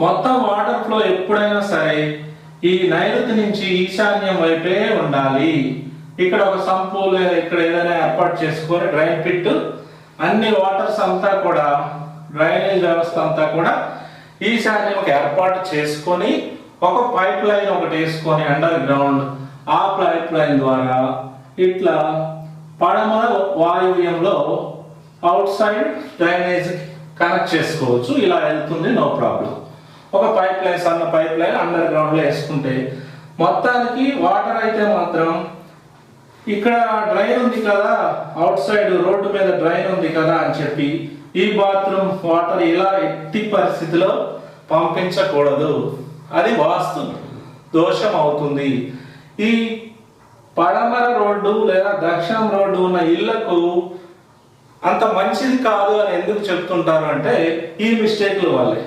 మొత్తం water flow ఎప్పుడైనా సరే ఈ నైరుతి నుంచి ఈశాన్యం వైపే ఉండాలి. ఇక్కడ ఒక సంపు లేదా ఇక్కడ ఏదైనా ఏర్పాటు చేసుకొని డ్రైన్ పిట్ అన్ని వాటర్స్ అంతా కూడా డ్రైనేజ్ వ్యవస్థ అంతా కూడా ఈశాన్యంకి ఏర్పాటు చేసుకొని ఒక పైప్ లైన్ ఒకటి వేసుకొని అండర్ గ్రౌండ్ ఆ పైప్ లైన్ ద్వారా ఇట్లా పడమర వాయువ్యంలో అవుట్ సైడ్ డ్రైనేజ్ కనెక్ట్ చేసుకోవచ్చు. ఇలా వెళ్తుంది, నో ప్రాబ్లం. ఒక పైప్ లైన్, సన్న పైప్ లైన్ అండర్ గ్రౌండ్ లో వేసుకుంటే మొత్తానికి వాటర్ అయితే మాత్రం ఇక్కడ డ్రైన్ ఉంది కదా, అవుట్ సైడ్ రోడ్డు మీద డ్రైన్ ఉంది కదా అని చెప్పి ఈ బాత్రూమ్ వాటర్ ఇలా ఎట్టి పరిస్థితిలో పంపించకూడదు. అది వాస్తు దోషం అవుతుంది. ఈ పడమర రోడ్డు లేదా దక్షిణం రోడ్డు ఉన్న ఇళ్లకు అంత మంచిది కాదు అని ఎందుకు చెప్తుంటారు అంటే ఈ మిస్టేక్ల వల్లే.